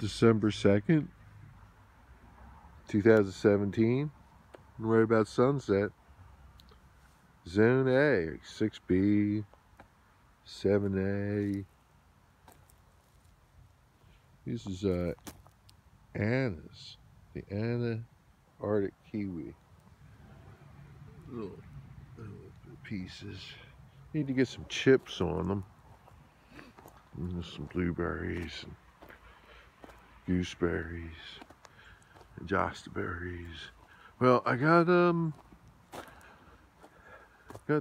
December 2nd, 2017, right about sunset. Zone A, 6B, 7A. This is Anna's, the Anna Arctic Kiwi. Little pieces. Need to get some chips on them. And there's some blueberries and gooseberries and jostaberries. Well, I got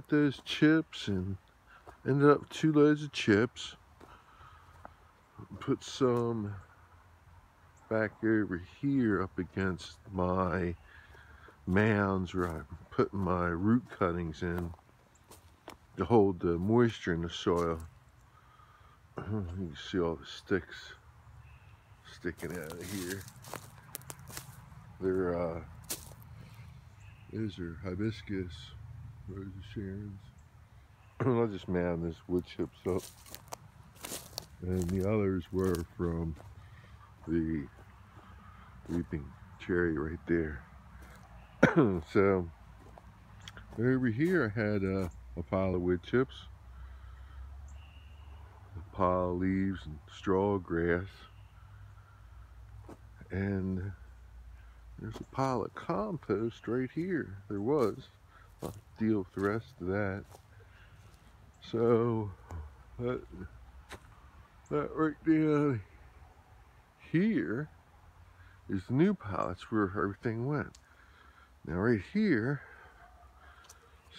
those chips and ended up with 2 loads of chips. Put some back over here up against my mounds where I'm putting my root cuttings in to hold the moisture in the soil. You can see all the sticks sticking out of here. They're those are hibiscus, rose of Sharon's. I'll just mound this wood chips up, and the others were from the weeping cherry right there. So over here I had a pile of wood chips, a pile of leaves and straw grass, and there's a pile of compost right here. There was. I'll deal with the rest of that. So that right down here is the new pile. That's where everything went. Now right here,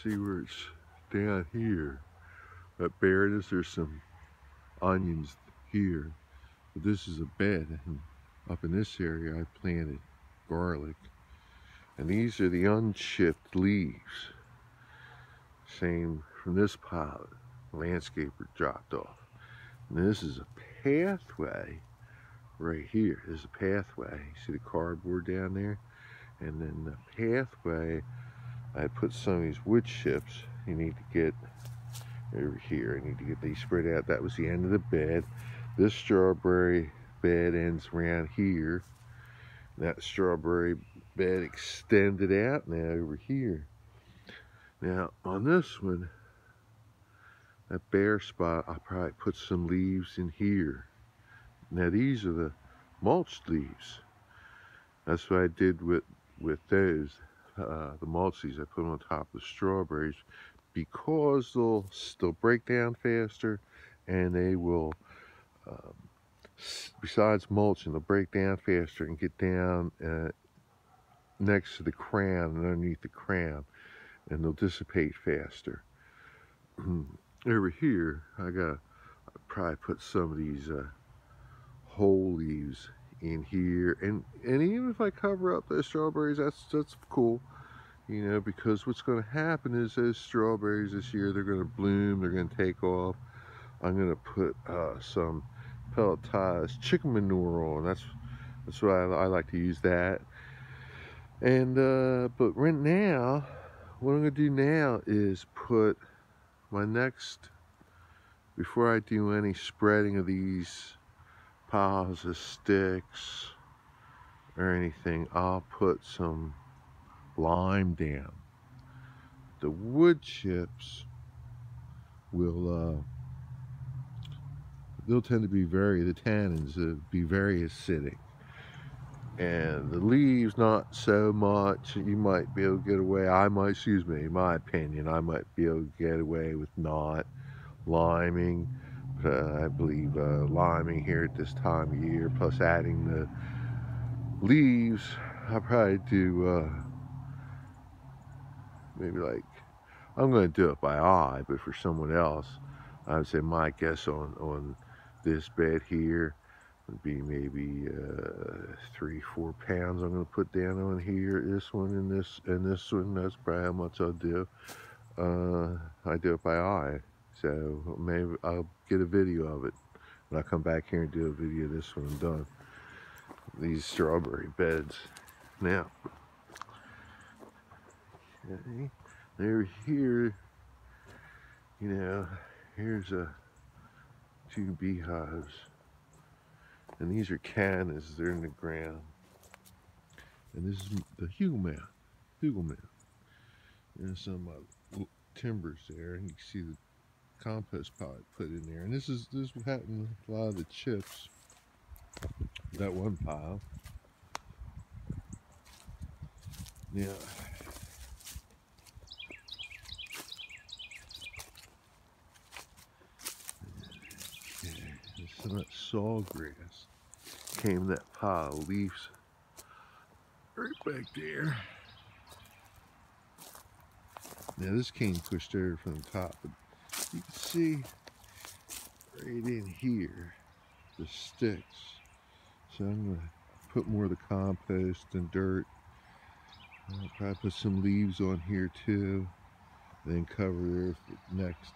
see where it's down here. That bare is, there's some onions here. But this is a bed, and up in this area I planted garlic. And these are the unchipped leaves. Same from this pile, the landscaper dropped off. And this is a pathway right here. There's a pathway. See the cardboard down there? And then the pathway, I put some of these wood chips. You need to get over here. I need to get these spread out. That was the end of the bed. This strawberry bed ends around here. That strawberry bed extended out now over here. Now on this one, that bare spot, I'll probably put some leaves in here. Now these are the mulched leaves. That's what I did with those, the mulch leaves I put on top of the strawberries, because they'll break down faster, and they will, besides mulching, they'll break down faster and get down next to the crown and underneath the crown, and they'll dissipate faster. Over here, I'll probably put some of these whole leaves in here, and even if I cover up those strawberries, that's cool, you know, because what's going to happen is those strawberries this year, they're going to bloom, they're going to take off. I'm going to put some pelletized chicken manure on. That's what I like to use that. And but right now, what I'm going to do now is put my next, before I do any spreading of these piles of sticks or anything, I'll put some lime down. The wood chips will they'll tend to be the tannins be very acidic, and the leaves not so much. You might be able to get away, in my opinion, I might be able to get away with not liming. I believe liming here at this time of year, plus adding the leaves, I'll probably do maybe, like, I'm going to do it by eye, but for someone else, I would say my guess on this bed here would be maybe 3-4 pounds I'm going to put down on here. This one and this one, that's probably how much I'll do. I do it by eye. So maybe I'll get a video of it, and I'll come back here and do a video of this when I'm done. These strawberry beds. Now, okay, over here, you know, here's 2 beehives. And these are cannas, they're in the ground. And this is the hugel mound. There's some timbers there, and you can see the compost pile I put in there. And this what happened with a lot of the chips. That one pile. Yeah. Okay. Some of that sawgrass came in that pile of leaves right back there. Now this came pushed over from the top, but you can see right in here the sticks. So I'm going to put more of the compost and dirt. I'll probably put some leaves on here too. Then cover there for the next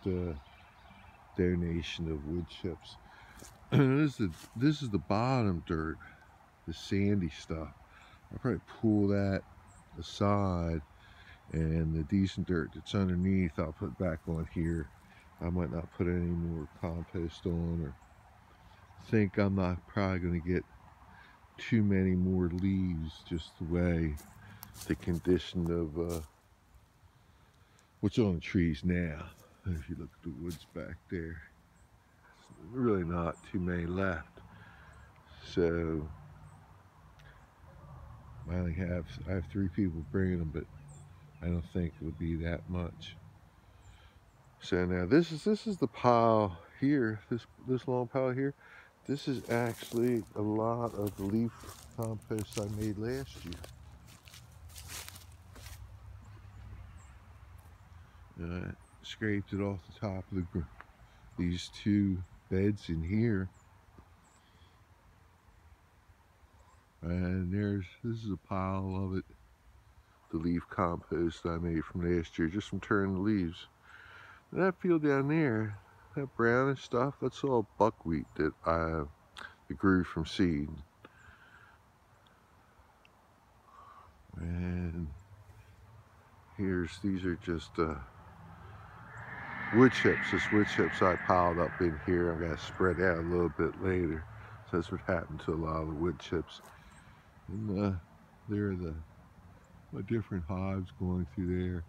donation of wood chips. This is the bottom dirt, the sandy stuff. I'll probably pull that aside, and the decent dirt that's underneath I'll put back on here. I might not put any more compost on, or think I'm not probably going to get too many more leaves, just the way the condition of what's on the trees now. If you look at the woods back there, there's really not too many left. So I have 3 people bringing them, but I don't think it would be that much. So now this is the pile here, this long pile here. This is actually a lot of the leaf compost I made last year. I scraped it off the top of these 2 beds in here. And this is a pile of it, the leaf compost I made from last year, just from turning the leaves. And that field down there, that brownish stuff, that's all buckwheat that I grew from seed. And these are just wood chips. This wood chips I piled up in here. I'm gonna spread out a little bit later. So that's what happened to a lot of the wood chips. And there are my different hives going through there.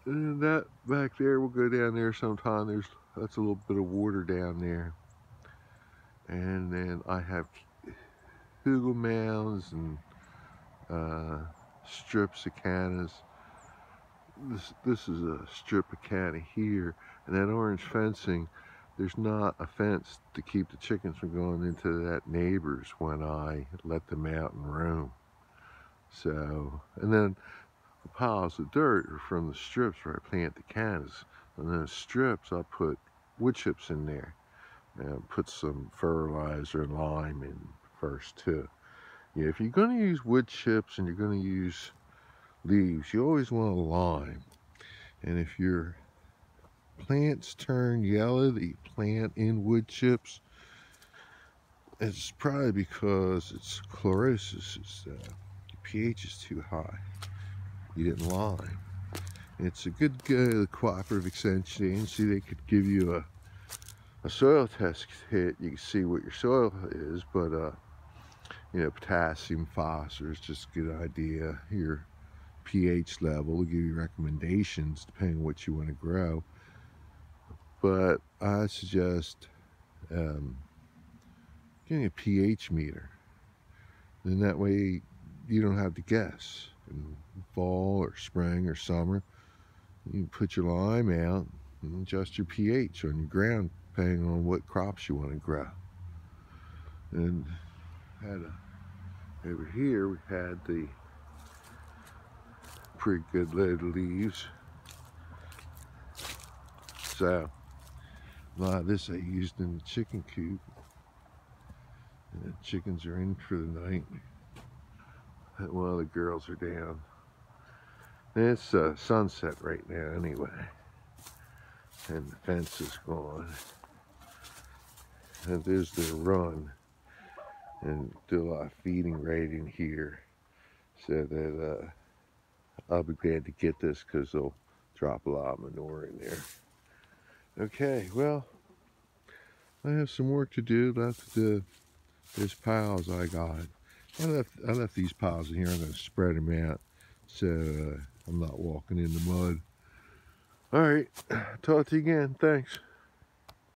And that back there, we'll go down there sometime. That's a little bit of water down there. And then I have hugel mounds and strips of cannas. This is a strip of canna here, and that orange fencing, there's not a fence to keep the chickens from going into that neighbor's when I let them out and roam. So, and then the piles of dirt are from the strips where I plant the cannas. And then the strips, I'll put wood chips in there and put some fertilizer and lime in first too. Yeah, if you're going to use wood chips and you're going to use leaves, you always want a lime. And if your plants turn yellow that you plant in wood chips, it's probably because it's chlorosis. Your pH is too high. You didn't lime. It's a good cooperative extension agency. They could give you a soil test hit. You can see what your soil is, but you know, potassium, phosphorus, just a good idea. Your pH level will give you recommendations depending on what you want to grow. But I suggest getting a pH meter. Then that way you don't have to guess. In fall or spring or summer, you put your lime out and adjust your pH on your ground depending on what crops you want to grow. And over here we had the pretty good load of leaves. So a lot of this I used in the chicken coop. And the chickens are in for the night. One of the girls are down. And it's sunset right now anyway. And the fence is gone. And there's their run. And do a lot of feeding right in here. So that I'll be glad to get this because they'll drop a lot of manure in there. Okay, well, I have some work to do. I'll have to There's piles I got. I left these piles in here. I'm going to spread them out so I'm not walking in the mud. All right, talk to you again. Thanks.